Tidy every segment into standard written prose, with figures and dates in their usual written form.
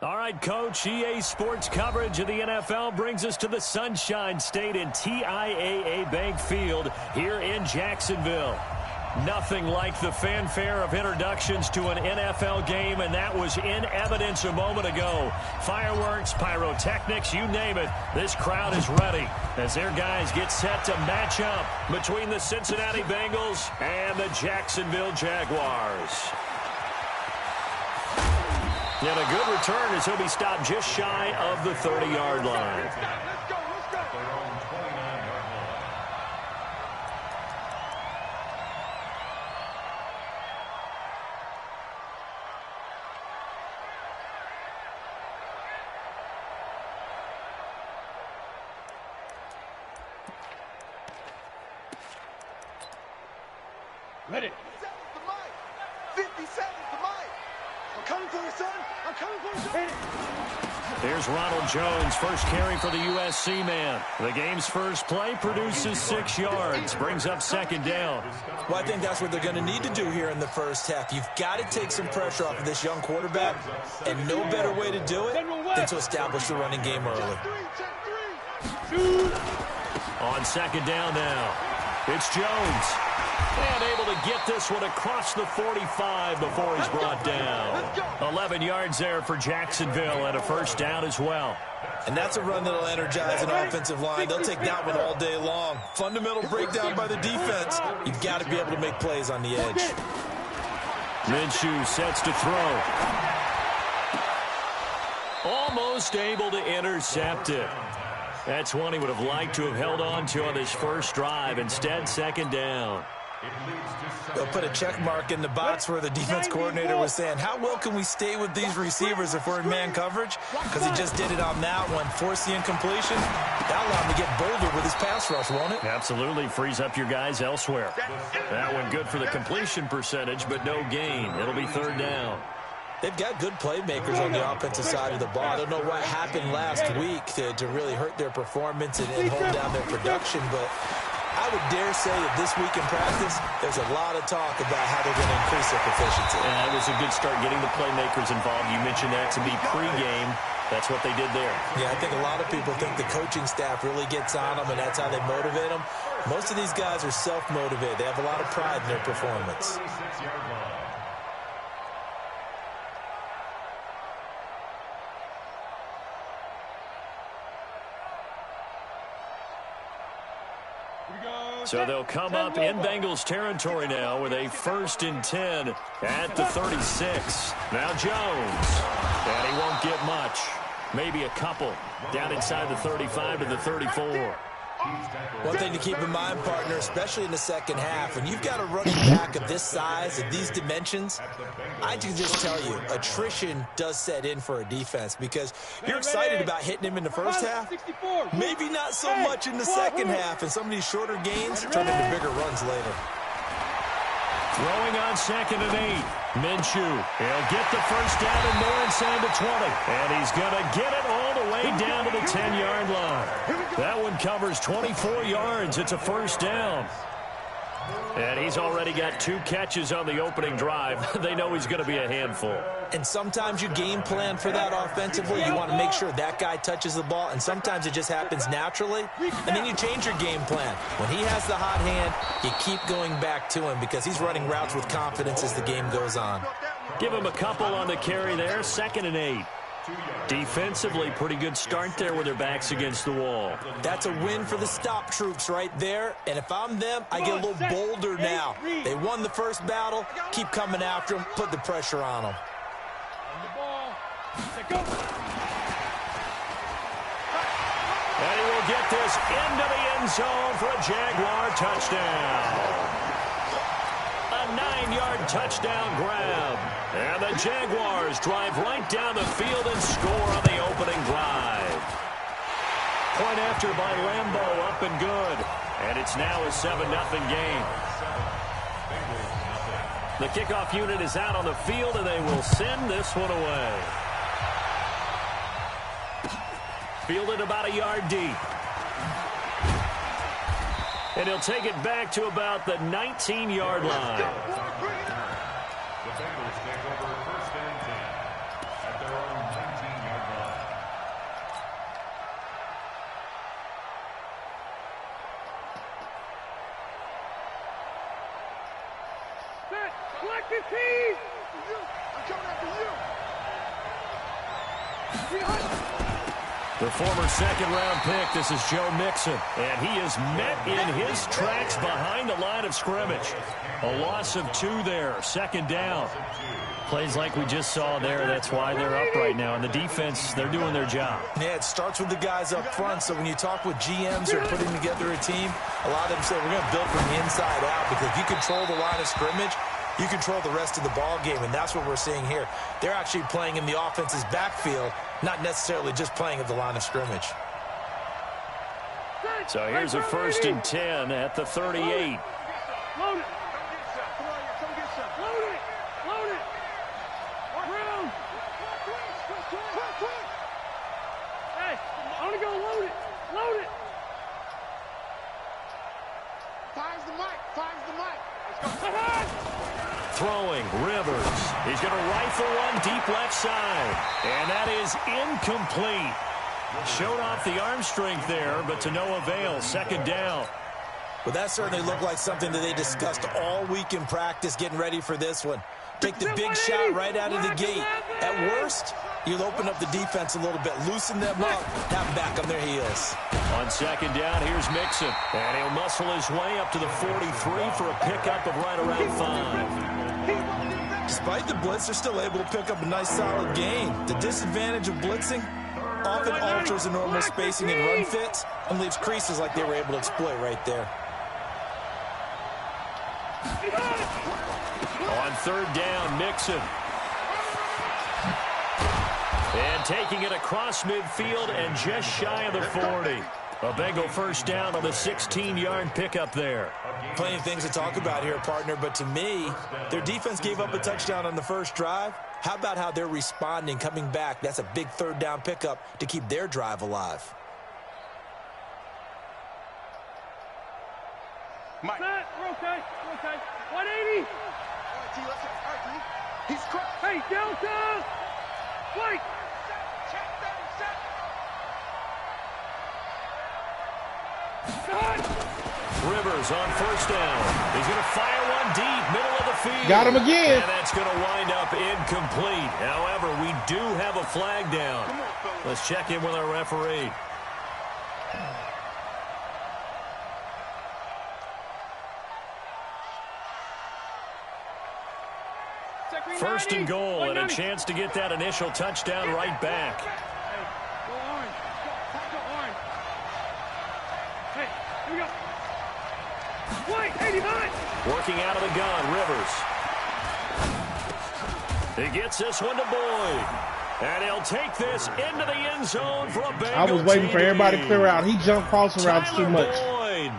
All right, Coach, EA Sports coverage of the NFL brings us to the Sunshine State in TIAA Bank Field here in Jacksonville. Nothing like the fanfare of introductions to an NFL game, and that was in evidence a moment ago. Fireworks, pyrotechnics, you name it. This crowd is ready as their guys get set to match up between the Cincinnati Bengals and the Jacksonville Jaguars. And a good return as he'll be stopped just shy of the 30-yard line. Ready. 50 seconds to Mike. I'm coming for you, son. I'm coming for you, son. Here's Ronald Jones, first carry for the USC man. The game's first play produces 6 yards, brings up second down. Well, I think that's what they're going to need to do here in the first half. You've got to take some pressure off of this young quarterback, and no better way to do it than to establish the running game early. On second down now, it's Jones. And able to get this one across the 45 before he's brought down. 11 yards there for Jacksonville and a first down as well. And that's a run that'll energize an offensive line. They'll take that one all day long. Fundamental breakdown by the defense. You've got to be able to make plays on the edge. Minshew sets to throw. Almost able to intercept it. That's one he would have liked to have held on to on his first drive. Instead, second down. They'll put a check mark in the box where the defense coordinator was saying, how well can we stay with these receivers if we're in man coverage? Because he just did it on that one. Force the incompletion. That'll allow him to get bolder with his pass rush, won't it? Absolutely. Frees up your guys elsewhere. That one good for the completion percentage, but no gain. It'll be third down. They've got good playmakers on the offensive side of the ball. I don't know what happened last week to really hurt their performance and hold down their production, but I would dare say that this week in practice, there's a lot of talk about how they're going to increase their proficiency. And it was a good start getting the playmakers involved. You mentioned that to be pregame. That's what they did there. Yeah, I think a lot of people think the coaching staff really gets on them, and that's how they motivate them. Most of these guys are self-motivated. They have a lot of pride in their performance. So they'll come up in Bengals territory now with a 1st and 10 at the 36. Now Jones. And he won't get much. Maybe a couple. Down inside the 35 to the 34. One thing to keep in mind, partner, especially in the second half, when you've got a running back of this size, of these dimensions, I can just tell you, attrition does set in for a defense because you're excited about hitting him in the first half. Maybe not so much in the second half, and some of these shorter gains turn into bigger runs later. Throwing on 2nd and 8. Minshew. He'll get the first down and more inside the 20. And he's going to get it all the way down to the 10-yard line. That one covers 24 yards. It's a first down. And he's already got 2 catches on the opening drive. They know he's going to be a handful. And sometimes you game plan for that offensively. You want to make sure that guy touches the ball, and sometimes it just happens naturally, and then you change your game plan. When he has the hot hand, you keep going back to him because he's running routes with confidence as the game goes on. Give him a couple on the carry there, 2nd and 8. Defensively, pretty good start there with their backs against the wall. That's a win for the stop troops right there. And if I'm them, I get a little bolder now. They won the first battle. Keep coming after them. Put the pressure on them. And he will get this into the end zone for a Jaguar touchdown. A 9-yard touchdown grab. And the Jaguars drive right down the field and score on the opening drive. Point after by Lambeau, up and good. And it's now a 7-0 game. The kickoff unit is out on the field, and they will send this one away. Fielded about a yard deep. And he'll take it back to about the 19-yard line. Black 15! I'm coming after you! The former second-round pick, this is Joe Mixon, and he is met in his tracks behind the line of scrimmage. A loss of 2 there, second down. Plays like we just saw there, that's why they're up right now. And the defense, they're doing their job. Yeah, it starts with the guys up front. So when you talk with GMs who are putting together a team, a lot of them say we're going to build from the inside out, because if you control the line of scrimmage, you control the rest of the ball game, and that's what we're seeing here. They're actually playing in the offense's backfield, not necessarily just playing at the line of scrimmage. So here's a 1st and 10 at the 38. Load it. Come get some. Load it. Load it. Round. Quick. Hey, I want to go load it. Load it. Fire's the mic. Let's go. Throwing, Rivers. He's going to rifle one deep left side. And that is incomplete. Showed off the arm strength there, but to no avail. Second down. Well, that certainly looked like something that they discussed all week in practice, getting ready for this one. Take the big shot right out of the gate. At worst, you'll open up the defense a little bit, loosen them up, have them back on their heels. On second down, here's Mixon. And he'll muscle his way up to the 43 for a pickup of right around 5. Despite the blitz, they're still able to pick up a nice, solid gain. The disadvantage of blitzing often alters the normal spacing and run fits and leaves creases like they were able to exploit right there. On third down, Mixon. And taking it across midfield and just shy of the 40. A Bengal first down on the 16-yard pickup there. Plenty of things to talk about here, partner, but to me, their defense gave up a touchdown on the first drive. How about how they're responding, coming back? That's a big third down pickup to keep their drive alive. Mike. We're okay. 180. All right, T, let's go. All right, T. He's crushed. Hey, Delta. Mike. Check down, set. Rivers on first down. He's going to fire one deep, middle of the field. Got him again. And that's going to wind up incomplete. However, we do have a flag down. Let's check in with our referee. First and goal, and a chance to get that initial touchdown right back. Working out of the gun, Rivers. He gets this one to Boyd. And he'll take this into the end zone for a Bengals. I was waiting for everybody to clear out. He jumped crossing routes too much. Boyd,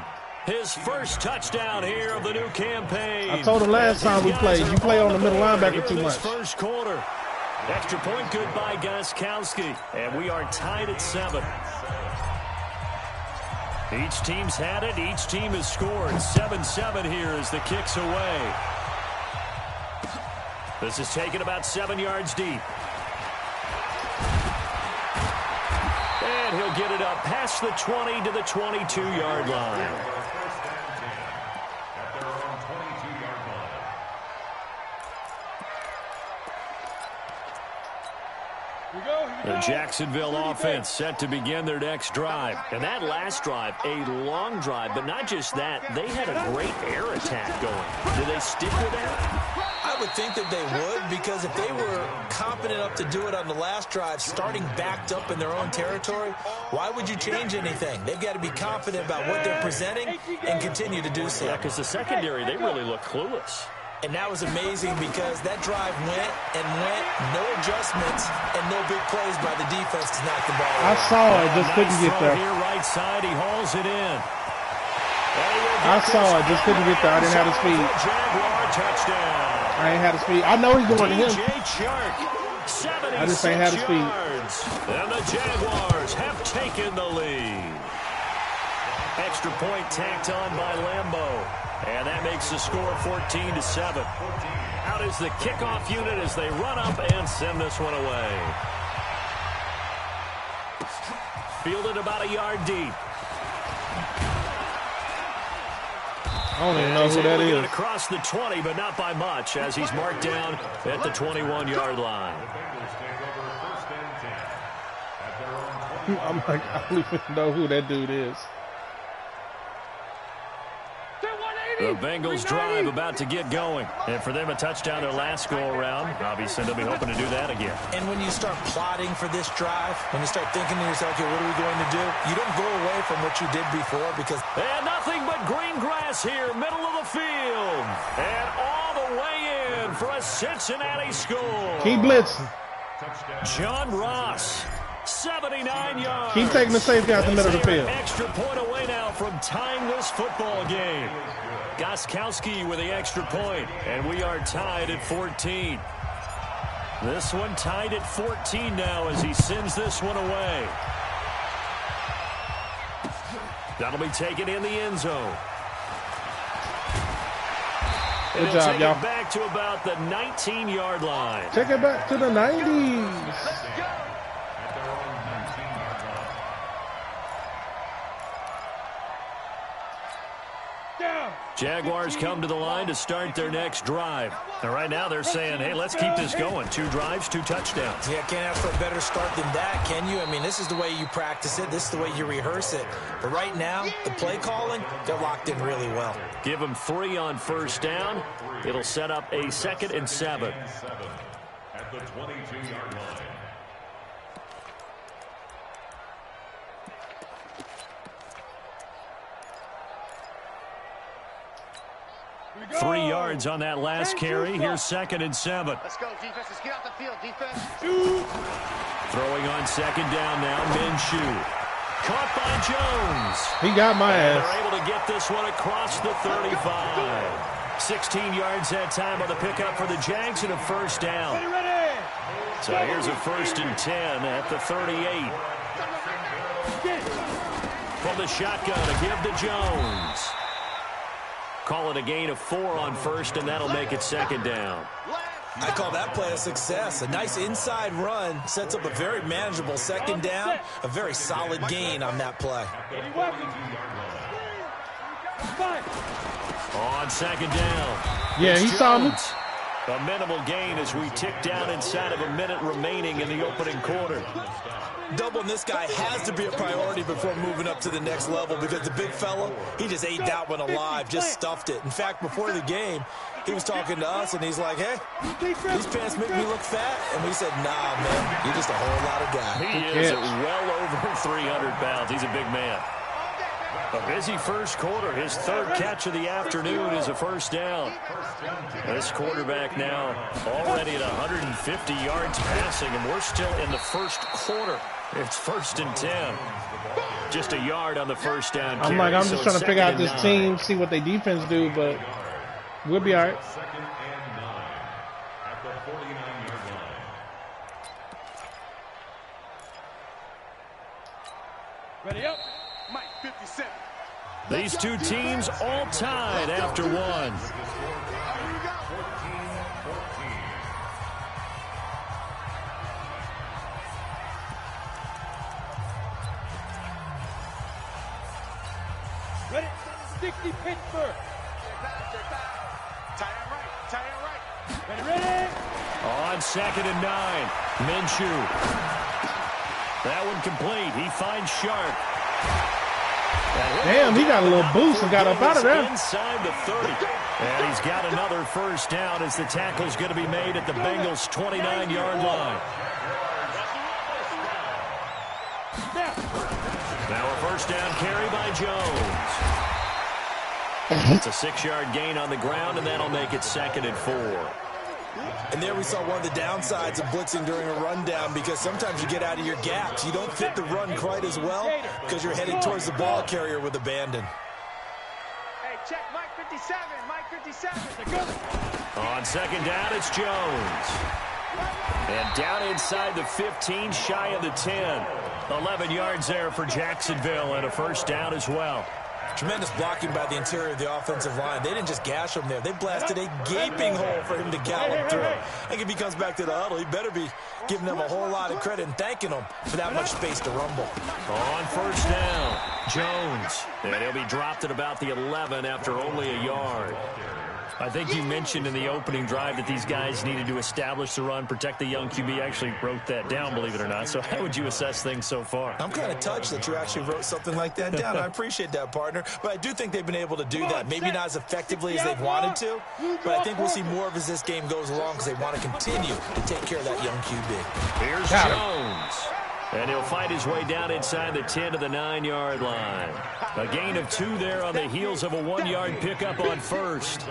his first touchdown here of the new campaign. I told him last time we played, you play on the middle linebacker too much. First quarter. Extra point good by Gostkowski. And we are tied at 7. Each team's had it. Each team has scored. 7-7 here as the kick's away. This is taken about 7 yards deep. And he'll get it up past the 20 to the 22-yard line. The Jacksonville offense set to begin their next drive. And that last drive, a long drive, but not just that, they had a great air attack going. Do they stick with that? I would think that they would, because if they were confident enough to do it on the last drive, starting backed up in their own territory, why would you change anything? They've got to be confident about what they're presenting and continue to do so. Yeah, because the secondary, they really look clueless. And that was amazing because that drive went and went, no adjustments, and no big plays by the defense to knock the ball I over. saw it, just couldn't get there. Here, right side, he hauls it in. I saw it, just couldn't get there. I didn't have the speed. Jaguar touchdown. I ain't had the speed. I know he's going to him. I just ain't had the speed. And the Jaguars have taken the lead. Extra point tacked on by Lambeau. And that makes the score 14-7. Out is the kickoff unit as they run up and send this one away. Fielded about a yard deep. I don't even know who that is. Across the 20, but not by much, as he's marked down at the 21-yard line. I'm like, I don't even know who that dude is. The Bengals drive about to get going. And for them, a touchdown their last go-around. Obviously, they'll be hoping to do that again. And when you start plotting for this drive, when you start thinking to yourself, okay, what are we going to do? You don't go away from what you did before because... And nothing but green grass here, middle of the field. And all the way in for a Cincinnati score. Keep blitzing. John Ross. 79 yards. Keep taking the safety out the middle of the field. Extra point away now from tying this football game. Gostkowski with the extra point, and we are tied at 14. This one tied at 14 now as he sends this one away. That'll be taken in the end zone. Good job, y'all. Back to about the 19-yard line. Take it back to the 90s. Jaguars come to the line to start their next drive. And right now they're saying, hey, let's keep this going. 2 drives, 2 touchdowns. Yeah, can't ask for a better start than that, can you? I mean, this is the way you practice it. This is the way you rehearse it. But right now, the play calling, they're locked in really well. Give them 3 on first down. It'll set up a 2nd and 7. At the 22-yard line. 3 yards on that last carry. Here's 2nd and 7. Let's go, defense. Let's get out the field, defense. Throwing on 2nd down now, Minshew. Caught by Jones. He got my ass. They're able to get this one across the 35. 16 yards that time on the pickup for the Jags and a first down. So here's a 1st and 10 at the 38. From the shotgun to give to Jones. Call it a gain of 4 on first, and that'll make it 2nd down. I call that play a success. A nice inside run sets up a very manageable 2nd down. A very solid gain on that play. On 2nd down. Yeah, he saw me. A minimal gain as we tick down inside of a minute remaining in the opening quarter. Doubling this guy has to be a priority before moving up to the next level because the big fella, he just ate that one alive, just stuffed it. In fact, before the game, he was talking to us, and he's like, hey, these pants make me look fat. And we said, nah, man, you're just a whole lot of guy. He is well over 300 pounds. He's a big man. A busy first quarter. His 3rd catch of the afternoon is a first down. This quarterback now already at 150 yards passing, and we're still in the first quarter. It's 1st and 10. Just a yard on the first down carry. I'm just trying to figure out this team, see what they defense do, but we'll be all right. 2nd and 9 at the 49-yard line. Ready up. Mike 57. These 2 teams all tied after 1. Ready? 60 Pittsburgh. Tie it right. Tie it right. Ready? On 2nd and 9. Minshew. That one complete. He finds Sharp. Damn, he got a little boost and got up out of there. Inside the 30. And he's got another first down as the tackle's going to be made at the Bengals' 29-yard line. Now a first down carry by Jones. It's a 6-yard gain on the ground, and that'll make it 2nd and 4. And there we saw one of the downsides of blitzing during a rundown because sometimes you get out of your gaps. You don't fit the run quite as well because you're headed towards the ball carrier with abandon. Hey, check Mike 57. Mike 57. Go. On 2nd down, it's Jones. And down inside the 15, shy of the 10. 11 yards there for Jacksonville and a first down as well. Tremendous blocking by the interior of the offensive line. They didn't just gash him there. They blasted a gaping hole for him to gallop through. I think if he comes back to the huddle, he better be giving them a whole lot of credit and thanking them for that much space to rumble. On first down, Jones. And he'll be dropped at about the 11 after only a yard. I think you mentioned in the opening drive that these guys needed to establish the run, protect the young QB. I actually wrote that down, believe it or not. So how would you assess things so far? I'm kind of touched that you actually wrote something like that down. I appreciate that, partner. But I do think they've been able to do that. Maybe not as effectively as they've wanted to, but I think we'll see more of as this game goes along because they want to continue to take care of that young QB. Here's Jones. And he'll fight his way down inside the 10 to the 9-yard line. A gain of 2 there on the heels of a 1-yard pickup on first.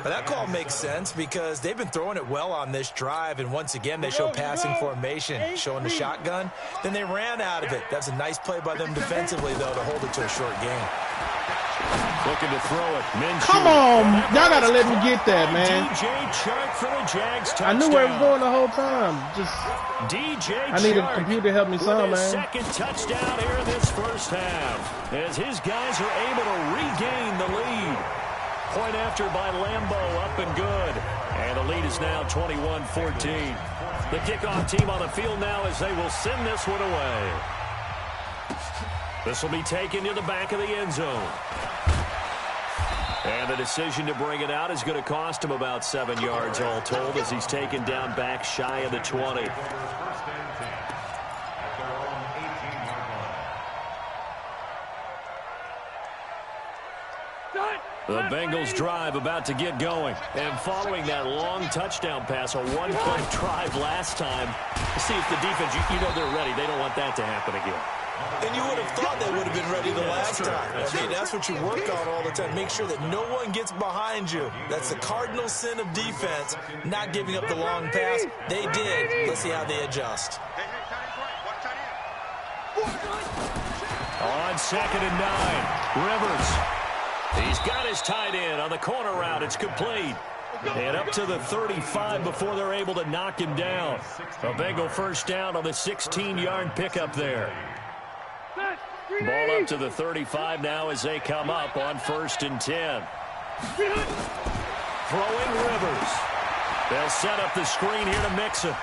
But that call makes sense because they've been throwing it well on this drive, and once again they show passing formation, showing the shotgun. Then they ran out of it. That's a nice play by them defensively, though, to hold it to a short game. Looking to throw it. Minshew. Come on. Y'all got to let me get that, man. DJ Chark for the Jags touchdown. I knew where it was going the whole time. I need a computer to help me some, man. Second touchdown here in this first half as his guys are able to regain the lead. Point after by Lambeau, up and good. And the lead is now 21-14. The kickoff team on the field now as they will send this one away. This will be taken to the back of the end zone. And the decision to bring it out is going to cost him about 7 yards all told as he's taken down back shy of the 20. The Bengals drive about to get going. And following that long touchdown pass, a one-point drive last time, see if the defense, you know they're ready. They don't want that to happen again. And you would have thought they would have been ready the last time. I mean, that's what you work on all the time. Make sure that no one gets behind you. That's the cardinal sin of defense, not giving up the long pass. They did. Let's see how they adjust. On 2nd and 9, Rivers. He's got his tight end on the corner route. It's complete. And up to the 35 before they're able to knock him down. A Bengal first down on the 16-yard pickup there. Ball up to the 35 now as they come up on 1st and 10. Throwing Rivers. They'll set up the screen here to Mixon.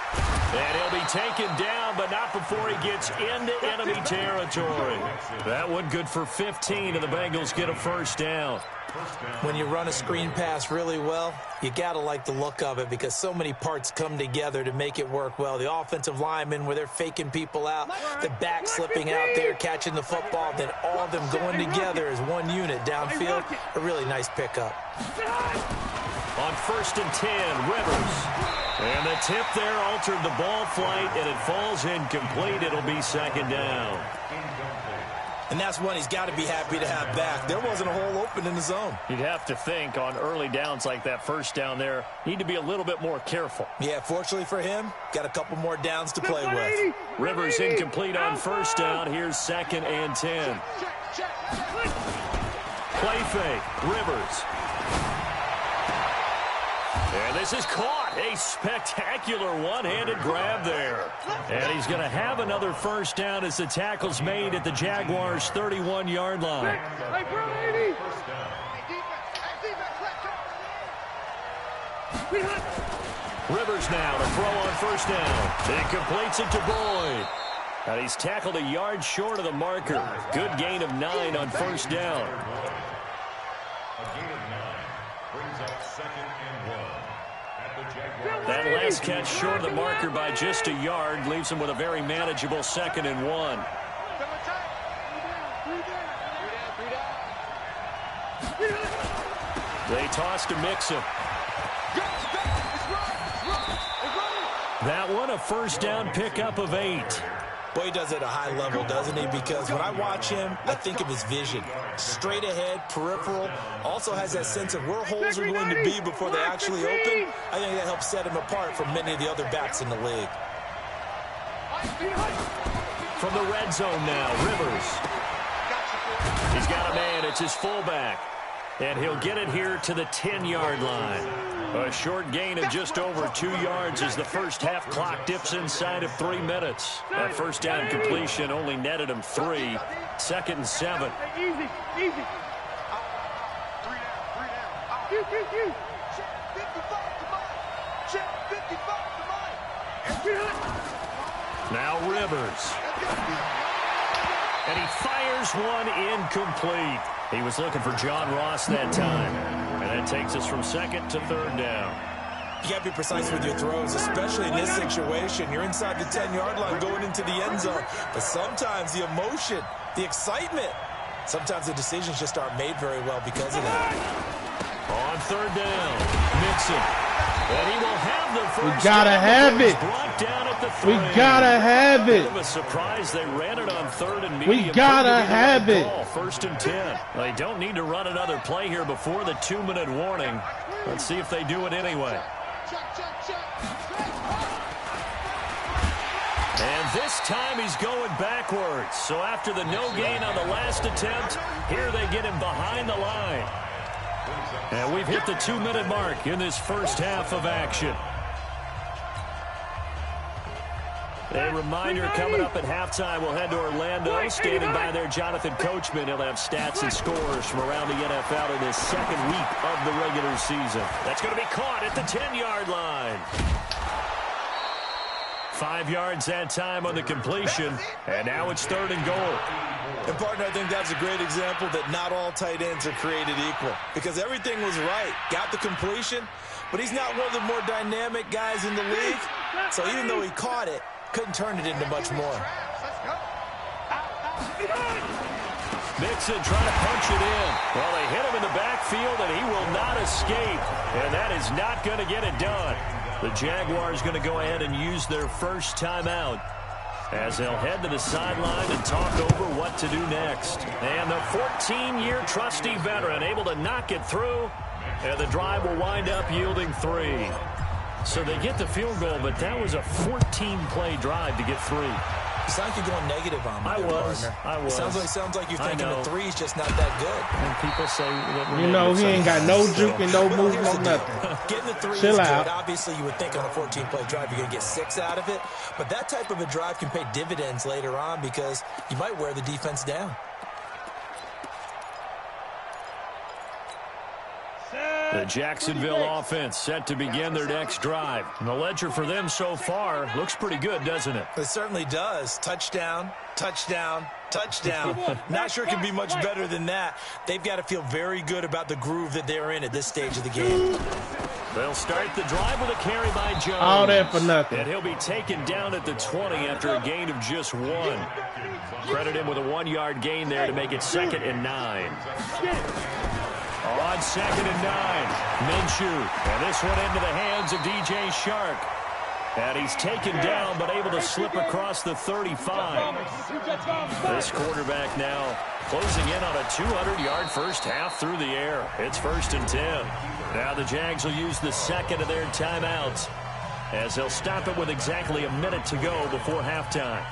And he'll be taken down, but not before he gets into enemy territory. That one good for 15, and the Bengals get a first down. When you run a screen pass really well, you got to like the look of it because so many parts come together to make it work well. The offensive linemen where they're faking people out, the back slipping out there, catching the football, then all of them going together as one unit downfield. A really nice pickup. On 1st and 10, Rivers. And the tip there altered the ball flight, and it falls incomplete. It'll be 2nd down. And that's one he's got to be happy to have back. There wasn't a hole open in the zone. You'd have to think on early downs like that first down there, need to be a little bit more careful. Yeah, fortunately for him, got a couple more downs to play with. Rivers incomplete on 1st down. Here's 2nd and 10. Play fake, Rivers. And this is caught. A spectacular one-handed grab there. And he's going to have another first down as the tackle's made at the Jaguars' 31-yard line. Rivers now to throw on 1st down. He completes it to Boyd. And he's tackled a yard short of the marker. Good gain of 9 on 1st down. That last catch short of the marker by just a yard leaves him with a very manageable 2nd and 1. They toss to Mixon. That one a first down pickup of 8. Boy, he does it at a high level, doesn't he? Because when I watch him, I think of his vision. Straight ahead, peripheral. Also has that sense of where holes are going to be before they actually open. I think that helps set him apart from many of the other backs in the league. From the red zone now, Rivers. He's got a man. It's his fullback. And he'll get it here to the 10-yard line. A short gain of just over 2 yards as the first half clock dips inside of 3 minutes. That first down completion only netted him 3. 2nd and 7. Now Rivers. And he fires one incomplete. He was looking for John Ross that time. And that takes us from second to third down. You got to be precise with your throws, especially in this situation. You're inside the 10-yard line going into the end zone. But sometimes the emotion, the excitement, sometimes the decisions just aren't made very well because of that. On third down, Mixon. And he will have the first. We gotta have it. Down at the 3. We gotta have it. Bit of a surprise they ran it on third and medium. We gotta have it. First and 10. They don't need to run another play here before the 2-minute warning. Let's see if they do it anyway. And this time he's going backwards. So after the no gain on the last attempt, here they get him behind the line. And we've hit the 2-minute mark in this first half of action. A reminder coming up at halftime, we'll head to Orlando. Standing by there, Jonathan Coachman. He'll have stats and scores from around the NFL in this second week of the regular season. That's going to be caught at the 10-yard line. 5 yards that time on the completion, and now it's third and goal. And, partner, I think that's a great example that not all tight ends are created equal because everything was right. Got the completion, but he's not one of the more dynamic guys in the league. So even though he caught it, couldn't turn it into much more. Mixon trying to punch it in. Well, they hit him in the backfield, and he will not escape. And that is not going to get it done. The Jaguars going to go ahead and use their first timeout as they'll head to the sideline and talk over what to do next. And the 14-year trusty veteran able to knock it through, and the drive will wind up yielding 3. So they get the field goal, but that was a 14-play drive to get 3. You sound like you're going negative on me. I was. Sounds like you're thinking the 3's just not that good. And people say that you know, he ain't got no juke and no movement, no nothing. Getting the 3 Chill is out. good. Obviously, you would think on a 14-play drive you're going to get 6 out of it. But that type of a drive can pay dividends later on because you might wear the defense down. The Jacksonville offense set to begin their next drive. And the ledger for them so far looks pretty good, doesn't it? It certainly does. Touchdown, touchdown, touchdown. Not sure it can be much better than that. They've got to feel very good about the groove that they're in at this stage of the game. They'll start the drive with a carry by Jones. All that for nothing. And he'll be taken down at the 20 after a gain of just 1. Credit him with a 1-yard gain there to make it 2nd and 9. On 2nd and 9, Minshew. And this one into the hands of DJ Shark. And he's taken down but able to slip across the 35. This quarterback now closing in on a 200-yard first half through the air. It's 1st and 10. Now the Jags will use the second of their timeouts as they'll stop it with exactly a minute to go before halftime.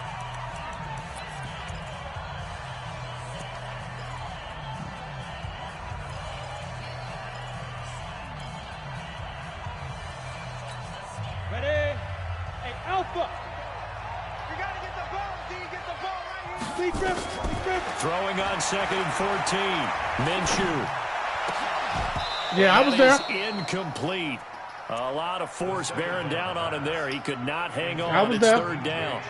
Throwing on 2nd and 14. Minshew. Yeah, I was there. Incomplete. A lot of force bearing down on him there. He could not hang on. I was It's there. 3rd down.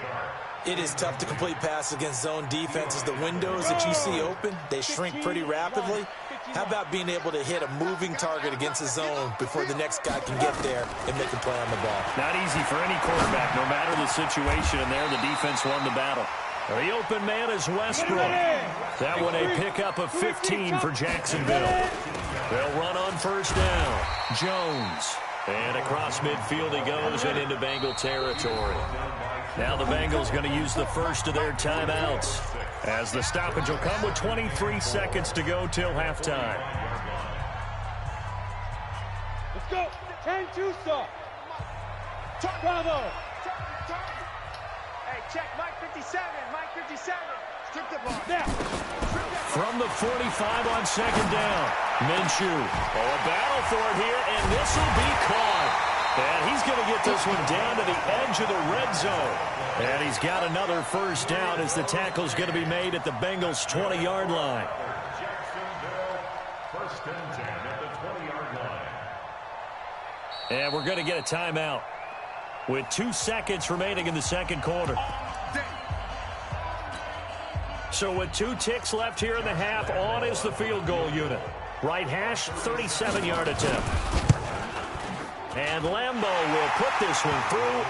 It is tough to complete passes against zone defenses. The windows that you see open, they shrink pretty rapidly. How about being able to hit a moving target against a zone before the next guy can get there and make a play on the ball? Not easy for any quarterback, no matter the situation. And there, the defense won the battle. The open man is Westbrook. That one a pickup of 15 for Jacksonville. They'll run on 1st down. Jones. And across midfield he goes and into Bengal territory. Now the Bengals going to use the first of their timeouts as the stoppage will come with 23 seconds to go till halftime. Let's go. 10-2 stop. Bravo. Hey, check. Mike 57. Mike 57. Strip the ball. Now. From the 45 on 2nd down. Minshew. Oh, a battle for it here, and this will be caught. And he's going to get this one down to the edge of the red zone. And he's got another 1st down as the tackle's going to be made at the Bengals' 20-yard line. Jacksonville, 1st and 10 at the 20-yard line. And we're going to get a timeout with 2 seconds remaining in the second quarter. So with 2 ticks left here in the half, on is the field goal unit. Right hash, 37-yard attempt. And Lambeau will put this one through.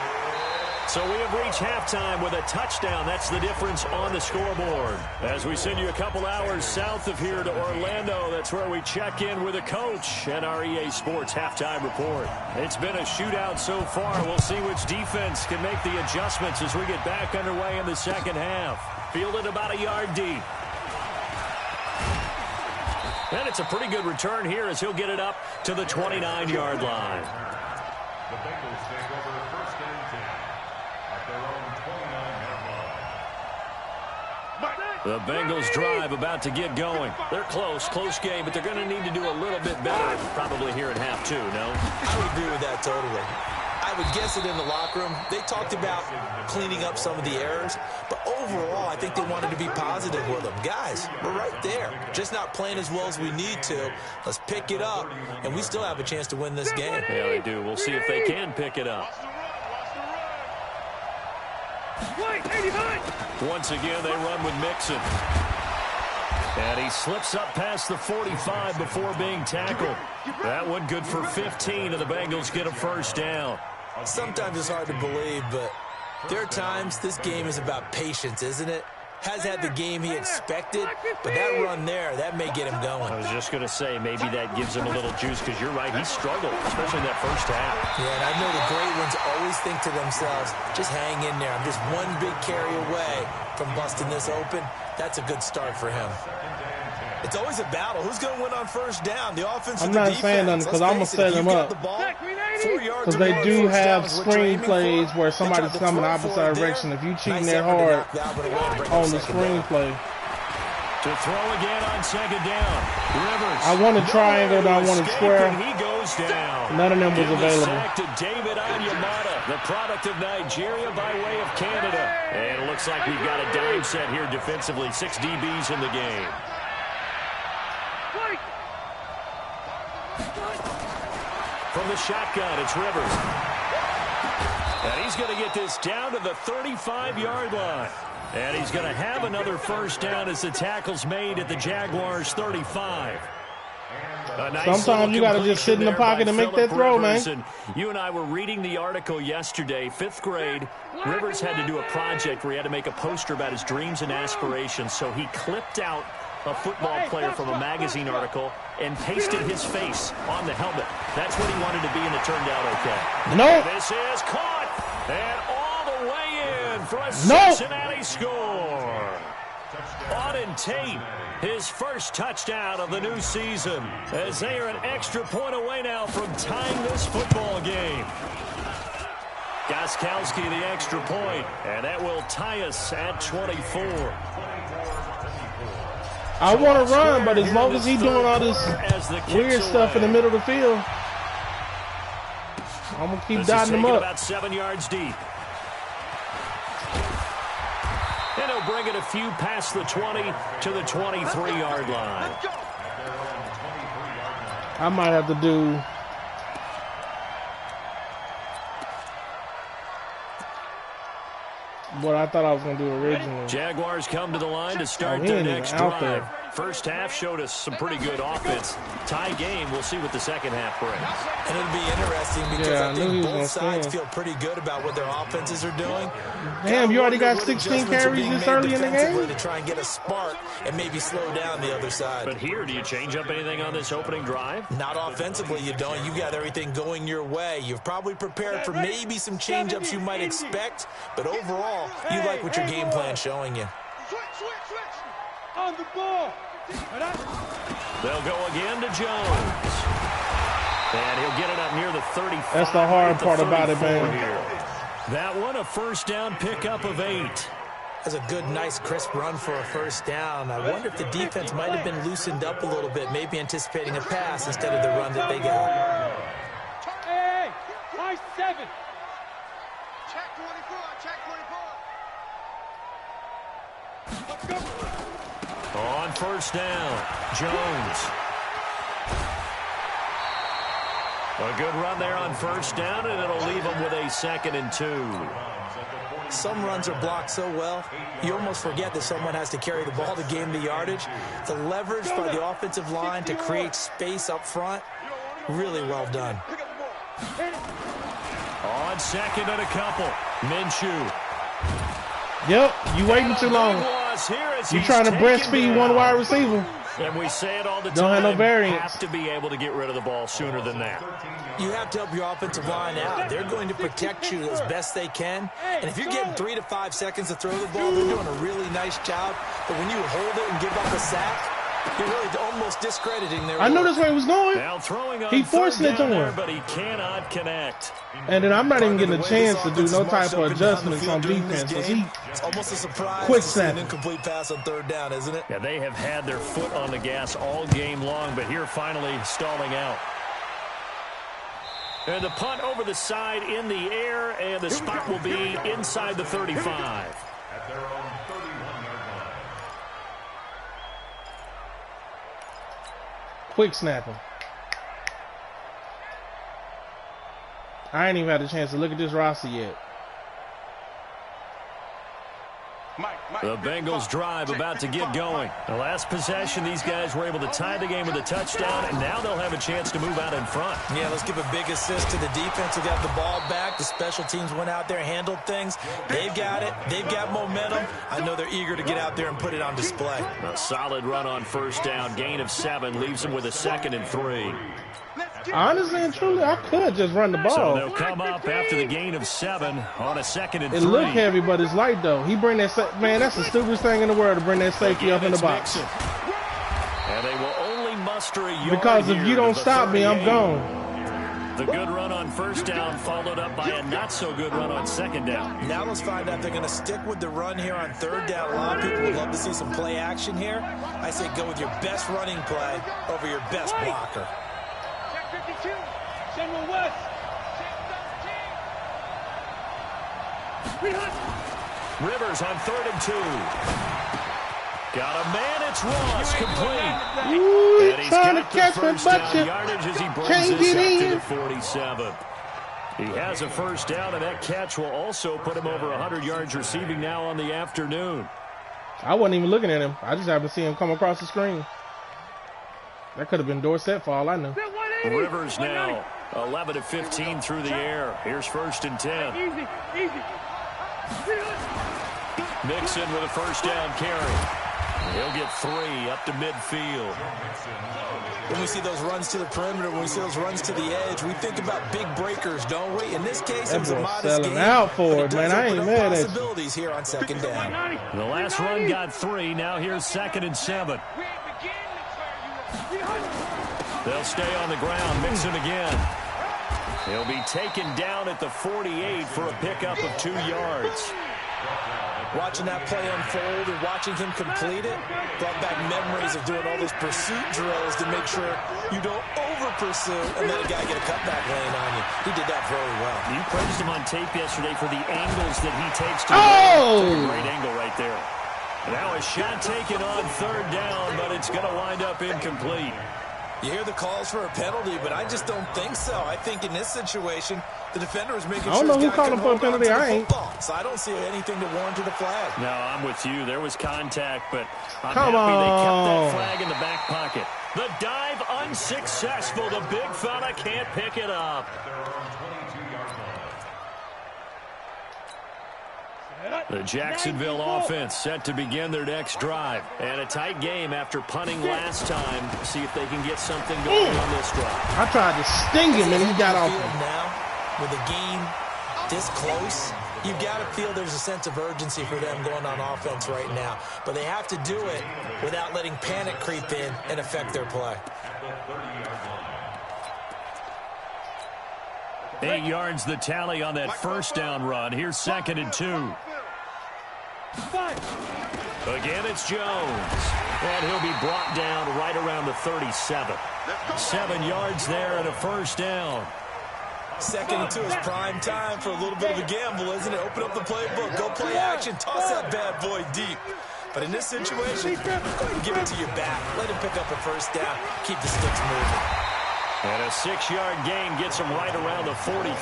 So we have reached halftime with a touchdown. That's the difference on the scoreboard. As we send you a couple hours south of here to Orlando, that's where we check in with a coach and our EA Sports halftime report. It's been a shootout so far. We'll see which defense can make the adjustments as we get back underway in the second half. Fielded about a yard deep. And it's a pretty good return here as he'll get it up to the 29-yard line. The Bengals take over first and 10 at their own 29-yard line. The Bengals drive about to get going. They're close game, but they're going to need to do a little bit better probably here in half 2, no? I would agree with that totally. I would guess it in the locker room. They talked about cleaning up some of the errors, but overall, I think they wanted to be positive with them. Guys, we're right there. Just not playing as well as we need to. Let's pick it up, and we still have a chance to win this game. Yeah, they do. We'll see if they can pick it up. Once again, they run with Mixon. And he slips up past the 45 before being tackled. That one good for 15, and the Bengals get a first down. Sometimes it's hard to believe, but there are times this game is about patience, isn't it? Has had the game he expected, but that run there, that may get him going. I was just going to say, maybe that gives him a little juice, because you're right, he struggled, especially in that first half. Yeah, and I know the great ones always think to themselves, just hang in there. I'm just one big carry away from busting this open. That's a good start for him. It's always a battle. Who's going to win on first down? The offense or the defense? I'm not saying nothing because I'm going to set them up. Because they do have screen plays where somebody's coming the opposite direction. If you cheating that hard on the screen play. To throw again on second down. Rivers. I wanted triangle, but I wanted square. He goes down. None of them was available. Sack to David Onyemata, the product of Nigeria by way of Canada. And it looks like we've got a dime set here defensively. 6 DBs in the game. From the shotgun, it's Rivers. And he's going to get this down to the 35-yard line. And he's going to have another first down as the tackle's made at the Jaguars' 35. Sometimes you got to just sit in the pocket and make that throw, man. And you and I were reading the article yesterday, 5th grade. Rivers had to do a project where he had to make a poster about his dreams and aspirations. So he clipped out a football player from a magazine article and pasted his face on the helmet. That's what he wanted to be, and it turned out okay. Nope. This is caught, and all the way in for a Cincinnati score. Auden Tate, his first touchdown of the new season, as they are an extra point away now from tying this football game. Gostkowski the extra point, and that will tie us at 24. I want to run, but as long as he's doing all this weird stuff in the middle of the field, I'm going to keep dotting him up. About 7 yards deep. And he'll bring it a few past the 20 to the 23-yard line. I might have to do what I thought I was going to do originally. Jaguars come to the line to start their next drive. First half showed us some pretty good offense. Tie game, we'll see what the second half brings. And it'll be interesting because I think both sides feel pretty good about what their offenses are doing. Damn, you already got 16 carries this early in the game? To try and get a spark and maybe slow down the other side. But here, do you change up anything on this opening drive? Not offensively, you don't. You got everything going your way. You've probably prepared for maybe some change-ups you might expect, but overall, you like what your game plan's showing you. Switch. On the ball. They'll go again to Jones. And he'll get it up near the 35. That's the hard part about it, man. That one, a first down pickup of 8. That's a good, nice, crisp run for a first down. I wonder if the defense might have been loosened up a little bit, maybe anticipating a pass instead of the run that they got. Hey, high 7. Check 24, check 24. Let's go. On first down, Jones. A good run there on first down, and it'll leave them with a 2nd and 2. some runs are blocked so well, you almost forget that someone has to carry the ball to gain the yardage. The leverage by the offensive line to create space up front, really well done. On second and a couple, Minshew. Yep, you waiting too long. You trying to breastfeed one wide receiver. And we say it all the time. Don't have no variance. Have to be able to get rid of the ball sooner than that. You have to help your offensive line out. They're going to protect you as best they can. And if you're getting 3 to 5 seconds to throw the ball, they're doing a really nice job. But when you hold it and give up a sack, you're really almost discrediting their work. I know that's where he was going. Now throwing on he forcing it to there, him. but he cannot connect. And then I'm not even getting a chance to do no type of adjustments on defense. It's almost a surprise quick to see an snap. incomplete pass on third down, isn't it? Yeah, they have had their foot on the gas all game long, but here finally stalling out. And the punt over the side in the air, and the spot will be inside the 35. At their own 31-yard line. Quick snapping. I ain't even had a chance to look at this roster yet. The Bengals drive about to get going. The last possession, these guys were able to tie the game with a touchdown, and now they'll have a chance to move out in front. Yeah, let's give a big assist to the defense who got the ball back. The special teams went out there, handled things. They've got it. They've got momentum. I know they're eager to get out there and put it on display. A solid run on first down. Gain of 7 leaves them with a 2nd and 3. Honestly and truly, I could just run the ball. So they'll come up after the gain of 7 on a 2nd and 3. It look heavy, but it's light though. He bring that man. That's the stupidest thing in the world to bring that safety up in the box. And they will only muster a yard because if you don't stop me, I'm gone. The good run on first down followed up by a not so good run on second down. Now let's find out if they're going to stick with the run here on third down. A lot of people would love to see some play action here. I say go with your best running play over your best blocker. Check 52. General West. Check 13. Rivers on 3rd and 2. Got a man, it's Ross, complete. Ooh, And he's trying to got the catch me, first but down yardage as he brings can't this get up to in. the 47. He has a first down, and that catch will also put him over 100 yards receiving now on the afternoon. I wasn't even looking at him. I just happened to see him come across the screen. That could have been Dorsett for all I know. Rivers now 11 of 15 through the air. Here's 1st and 10. Easy. Mixon with a first down carry. He'll get 3 up to midfield. When we see those runs to the perimeter, when we see those runs to the edge, we think about big breakers, don't we? In this case, it was a modest game. Out for it, but man. I ain't mad at you. Possibilities here on second down. The last run got 3. Now here's 2nd and 7. They'll stay on the ground. Mixon again. He'll be taken down at the 48 for a pickup of 2 yards. Watching that play unfold and watching him complete it brought back memories of doing all those pursuit drills to make sure you don't over-pursue and let a guy get a cutback lane on you. He did that very well. You praised him on tape yesterday for the angles that he takes to Oh! a great angle right there. Now a shot taken on 3rd down, but it's going to wind up incomplete. You hear the calls for a penalty, but I just don't think so. I think in this situation, the defender is making I don't sure know who called him for a penalty. I ain't. So I don't see anything to warrant a flag. No, I'm with you. There was contact, but I'm Come happy on. they kept that flag in the back pocket. The dive unsuccessful. The big fella can't pick it up. The Jacksonville offense set to begin their next drive. And a tight game after punting last time. See if they can get something going on this drive. I tried to sting him and he got off. Now, with the game this close, you've got to feel there's a sense of urgency for them going on offense right now. But they have to do it without letting panic creep in and affect their play. 8 yards the tally on that first down run. Here's 2nd and 2. Again, it's Jones. And he'll be brought down right around the 37. 7 yards there and a first down. 2nd and 2 is prime time for a little bit of a gamble, isn't it? Open up the playbook, go play action, toss that bad boy deep. But in this situation, go ahead and give it to your back. Let him pick up a first down, keep the sticks moving. And a 6-yard gain gets him right around the 43.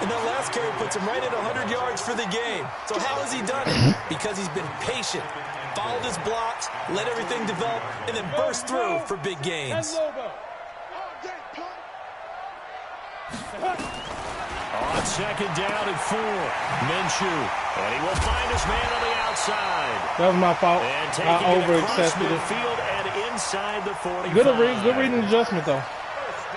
And that last carry puts him right at 100 yards for the game. So how has he done it? Because he's been patient, followed his blocks, let everything develop, and then burst through for big gains. On second down and 4, Minshew. And he will find his man on the outside. That was my fault. I over-accepted it. Field and inside the 45. Good reading adjustment, though.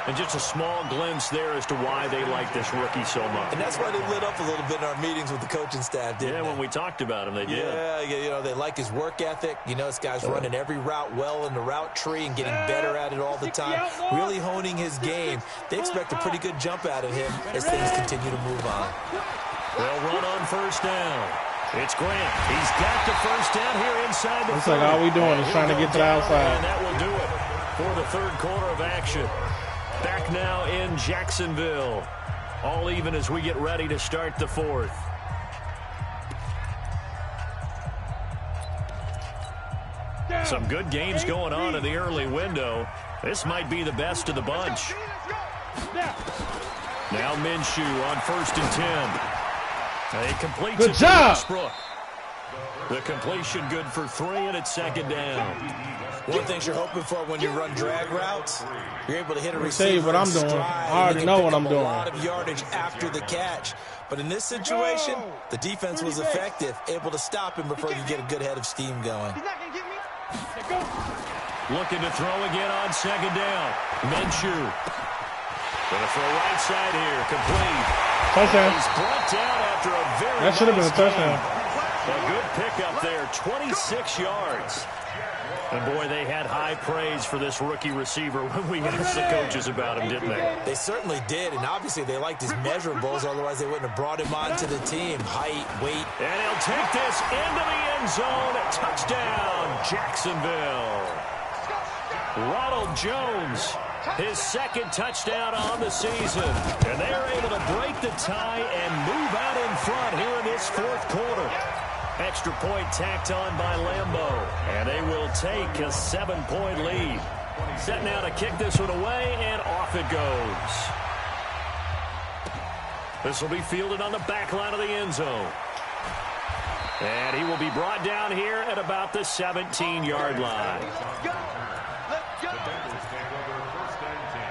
And just a small glimpse there as to why they like this rookie so much. And that's why they lit up a little bit in our meetings with the coaching staff, didn't they? Yeah, when we talked about him, they did. Yeah, you know, they like his work ethic. You know, this guy's running every route well in the route tree and getting better at it all the time, really honing his game. They expect a pretty good jump out of him as things continue to move on. They'll run on first down. It's Grant. He's got the first down here inside the 40. Looks like all we doing is trying to get to the outside. And that will do it for the third quarter of action. Back now in Jacksonville. All even as we get ready to start the fourth. Some good games going on in the early window. This might be the best of the bunch. Now Minshew on 1st and 10. He completes good it job. to Westbrook. The completion good for 3, and it's second down. One of the things you're hoping for when you run drag routes, you're able to hit a receiver. Tell you what I'm doing. I already know what I'm doing. A lot of yardage after the catch. But in this situation, the defense was effective, able to stop him before you get a good head of steam going. Looking to throw again on second down. Minshew. Going to throw right side here. Complete. Touchdown. He's brought down after a very That should have been a touchdown. A good pickup there. 26 yards. And, boy, they had high praise for this rookie receiver when we asked the coaches about him, didn't they? They certainly did, and obviously they liked his measurables. Otherwise, they wouldn't have brought him onto the team. Height, weight. And he'll take this into the end zone. Touchdown, Jacksonville. Ronald Jones, his second touchdown on the season. And they are able to break the tie and move out in front here in this fourth quarter. Extra point tacked on by Lambeau. And they will take a 7-point lead. Set now to kick this one away, and off it goes. This will be fielded on the back line of the end zone. And he will be brought down here at about the 17-yard line. The Bengals take over 1st and 10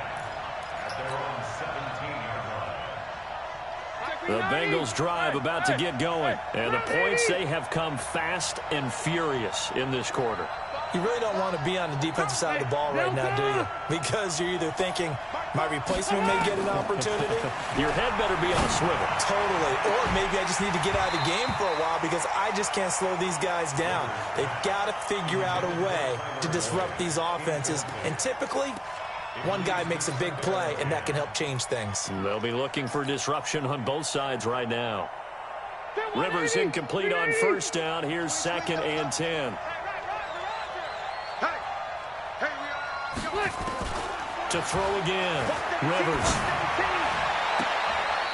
at their own 17-yard line. The Bengals drive about to get going. And the points, they have come fast and furious in this quarter. You really don't want to be on the defensive side of the ball right now, do you? Because you're either thinking, my replacement may get an opportunity. Your head better be on a swivel. Totally. Or maybe I just need to get out of the game for a while because I just can't slow these guys down. They've got to figure out a way to disrupt these offenses. And typically, one guy makes a big play, and that can help change things. They'll be looking for disruption on both sides right now. Rivers incomplete on first down. Here's 2nd and 10. To throw again. Rivers.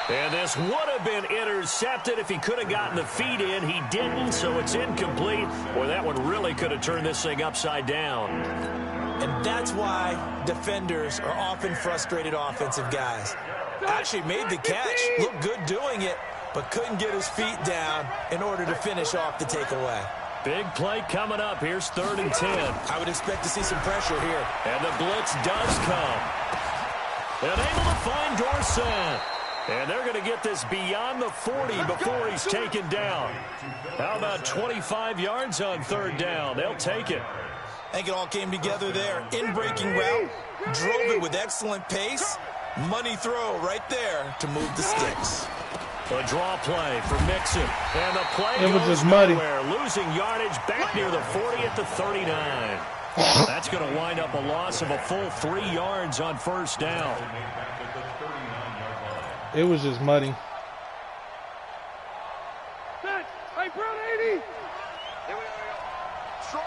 And this would have been intercepted if he could have gotten the feet in. He didn't, so it's incomplete. Boy, that one really could have turned this thing upside down. And that's why defenders are often frustrated offensive guys. Actually made the catch, looked good doing it, but couldn't get his feet down in order to finish off the takeaway. Big play coming up. Here's 3rd and 10. I would expect to see some pressure here. And the blitz does come. And able to find Dorsett. And they're going to get this beyond the 40 before he's taken down. How about 25 yards on 3rd down? They'll take it. I think it all came together there. In-breaking route, drove it with excellent pace. Money throw right there to move the sticks. A draw play for Mixon. And the play it was goes just muddy. nowhere. Losing yardage back near the 40 at the 39. That's going to wind up a loss of a full 3 yards on first down. It was just muddy. Hey, Brown 80. Strong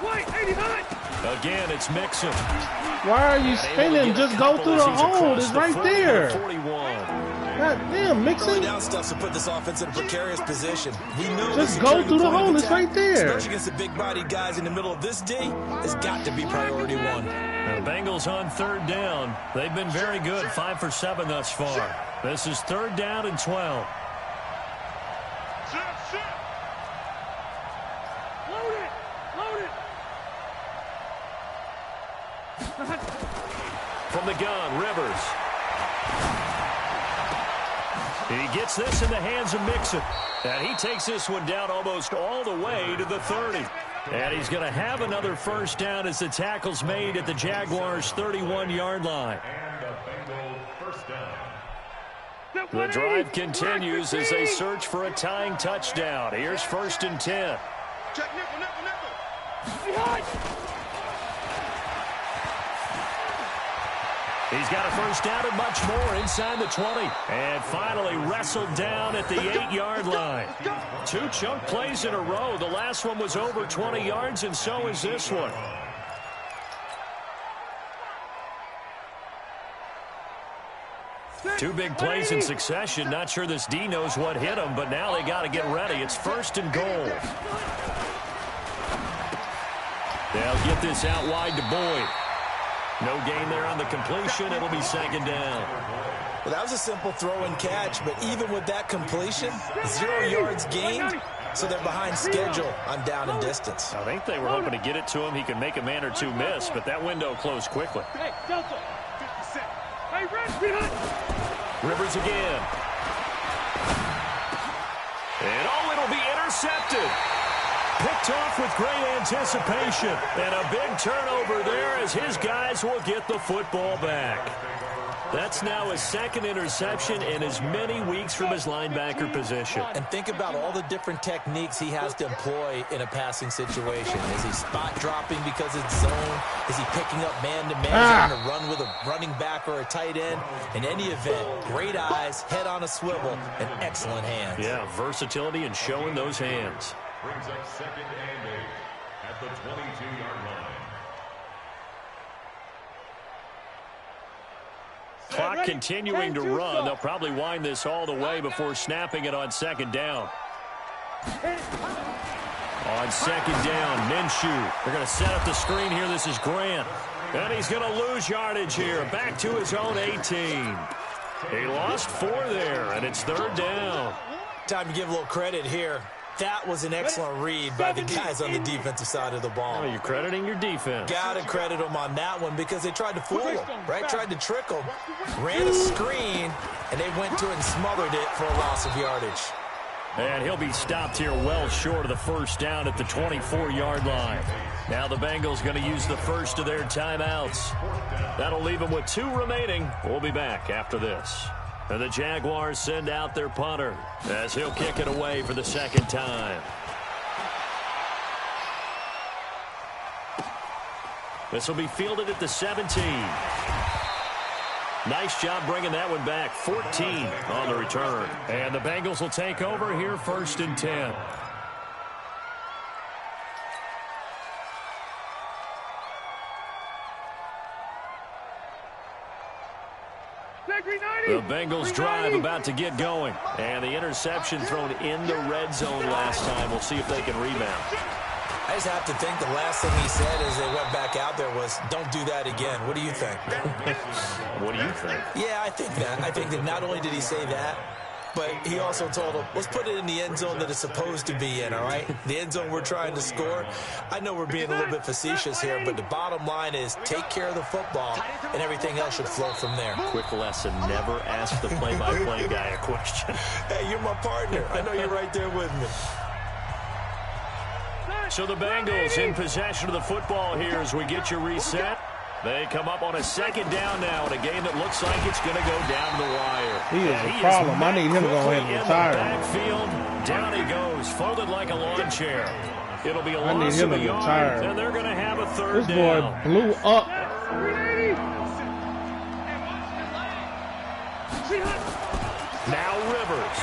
right. 80 high. Again, it's Mixon. Why are you spinning? Just go through the hole. It's right there. 41. God damn, Mixon. Early down stuff to put this offense in a precarious position. We know just go through the hole. It's right there. Especially against the big-bodied guys in the middle of this D, has got to be priority one. The Bengals on 3rd down. They've been very good, 5 for 7 thus far. This is 3rd down and 12. Load it! Load it! From the gun, Rivers. He gets this in the hands of Mixon. And he takes this one down almost all the way to the 30. And he's going to have another first down as the tackle's made at the Jaguars' 31-yard line. And the Bengals first down. The drive continues as they search for a tying touchdown. Here's 1st and 10. Check nickel, nickel, nickel. He's got a first down and much more inside the 20. And finally wrestled down at the 8-yard line. 2 chunk plays in a row. The last one was over 20 yards, and so is this one. Two big plays in succession. Not sure this D knows what hit him, but now they got to get ready. It's 1st and goal. They'll get this out wide to Boyd. No gain there on the completion. It'll be 2nd down. Well, that was a simple throw and catch, but even with that completion, 0 yards gained, so they're behind schedule on down and distance. I think they were hoping to get it to him. He could make a man or two miss, but that window closed quickly. Hey, Delta. 50 cents. Hey, Red, behind. Rivers again. And it'll be intercepted. Picked off with great anticipation. And a big turnover there as his guys will get the football back. That's now his 2nd interception in as many weeks from his linebacker position. And think about all the different techniques he has to employ in a passing situation. Is he spot dropping because it's zone? Is he picking up man-to-man to run with a running back or a tight end? In any event, great eyes, head on a swivel, and excellent hands. Yeah, versatility and showing those hands. Brings up 2nd and 8 at the 22-yard line. Clock continuing to run. They'll probably wind this all the way before snapping it on 2nd down. On 2nd down, Minshew. They're going to set up the screen here. This is Grant. And he's going to lose yardage here. Back to his own 18. He lost 4 there, and it's 3rd down. Time to give a little credit here. That was an excellent read by the guys on the defensive side of the ball. Oh, you're crediting your defense. Got to credit them on that one because they tried to fool him, right? Tried to trick him. Ran a screen, and they went to it and smothered it for a loss of yardage. And he'll be stopped here well short of the first down at the 24-yard line. Now the Bengals going to use the first of their timeouts. That'll leave them with 2 remaining. We'll be back after this. And the Jaguars send out their punter as he'll kick it away for the 2nd time. This will be fielded at the 17. Nice job bringing that one back. 14 on the return. And the Bengals will take over here 1st and 10. The Bengals drive about to get going. And the interception thrown in the red zone last time. We'll see if they can rebound. I just have to think the last thing he said as they went back out there was, don't do that again. What do you think? What do you think? Yeah, I think that. I think that not only did he say that, but he also told them, let's put it in the end zone that it's supposed to be in, all right? The end zone we're trying to score. I know we're being a little bit facetious here, but the bottom line is take care of the football, and everything else should flow from there. Quick lesson, never ask the play-by-play guy a question. Hey, you're my partner. I know you're right there with me. So the Bengals in possession of the football here as we get you reset. They come up on a 2nd down now in a game that looks like it's going to go down the wire. He is a problem. I need him to go ahead and retire. Backfield, down he goes, folded like a lawn chair. It'll be a loss of a yard, and they're going to have a 3rd down. This boy blew up. Now Rivers.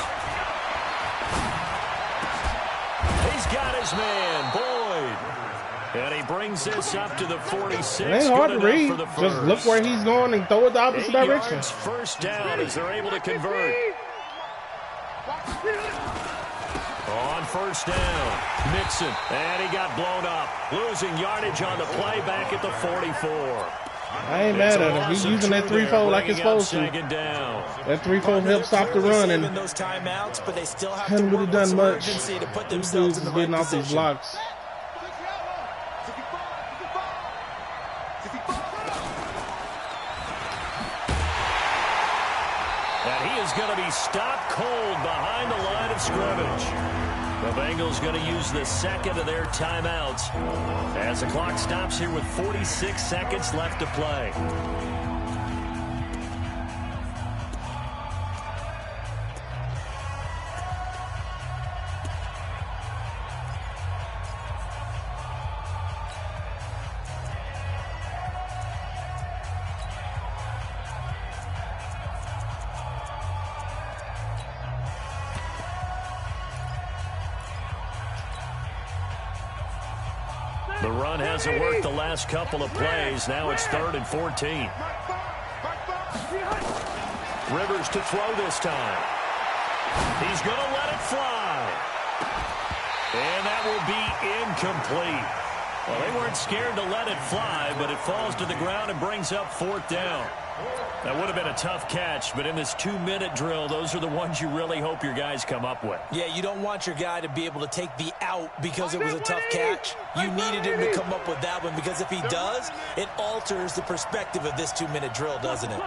He's got his man, Boyd. And he brings this up to the 46. It ain't hard to read. Just look where he's going and throw it the opposite direction. First down as they're able to convert. On 1st down, Mixon. And he got blown up. Losing yardage on the play back at the 44. I ain't mad at him. He's using that threefold like it's supposed to. That threefold helped stop the run, and hadn't really done much. These dudes is getting off these blocks. And he is going to be stopped cold behind the line of scrimmage. The Bengals going to use the second of their timeouts as the clock stops here with 46 seconds left to play. The run hasn't worked the last couple of plays. Now it's 3rd and 14. Rivers to throw this time. He's going to let it fly. And that will be incomplete. Well, they weren't scared to let it fly, but it falls to the ground and brings up 4th down. That would have been a tough catch, but in this 2-minute drill, those are the ones you really hope your guys come up with. Yeah, you don't want your guy to be able to take the out because it was a tough catch. You needed him to come up with that one, because if he does, it alters the perspective of this 2-minute drill, doesn't it?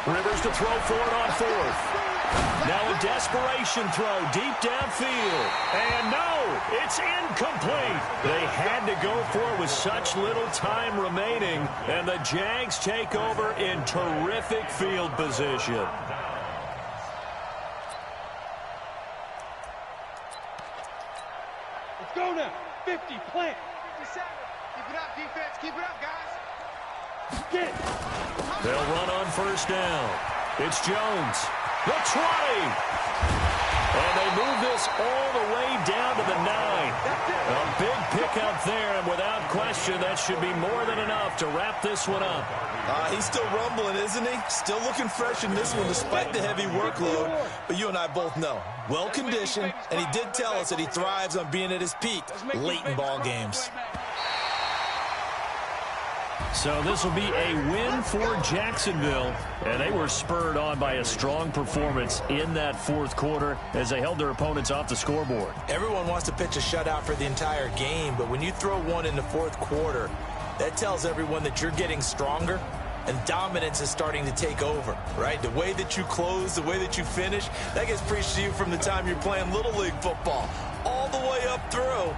Rivers to throw for it on 4th. Now a desperation throw deep downfield. And no, it's incomplete. They had to go for it with such little time remaining. And the Jags take over in terrific field position. Let's go now. 50, plant. 57. Keep it up, defense. Keep it up, guys. Get it. They'll run on 1st down. It's Jones. The 20. And they move this all the way down to the 9. A big pickup there, and without question, that should be more than enough to wrap this one up. He's still rumbling, isn't he? Still looking fresh in this one despite the heavy workload. But you and I both know, well-conditioned, and he did tell us that he thrives on being at his peak late in ball games. So this will be a win for Jacksonville, and they were spurred on by a strong performance in that 4th quarter as they held their opponents off the scoreboard. Everyone wants to pitch a shutout for the entire game, but when you throw one in the 4th quarter, that tells everyone that you're getting stronger and dominance is starting to take over, right? The way that you close, the way that you finish, that gets preached to you from the time you're playing Little League football all the way up through,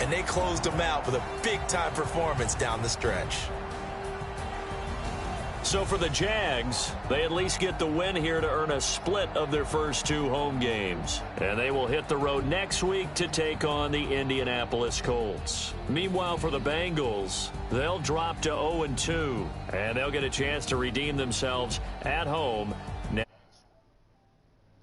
and they closed them out with a big-time performance down the stretch. So for the Jags, they at least get the win here to earn a split of their first 2 home games. And they will hit the road next week to take on the Indianapolis Colts. Meanwhile, for the Bengals, they'll drop to 0-2, and they'll get a chance to redeem themselves at home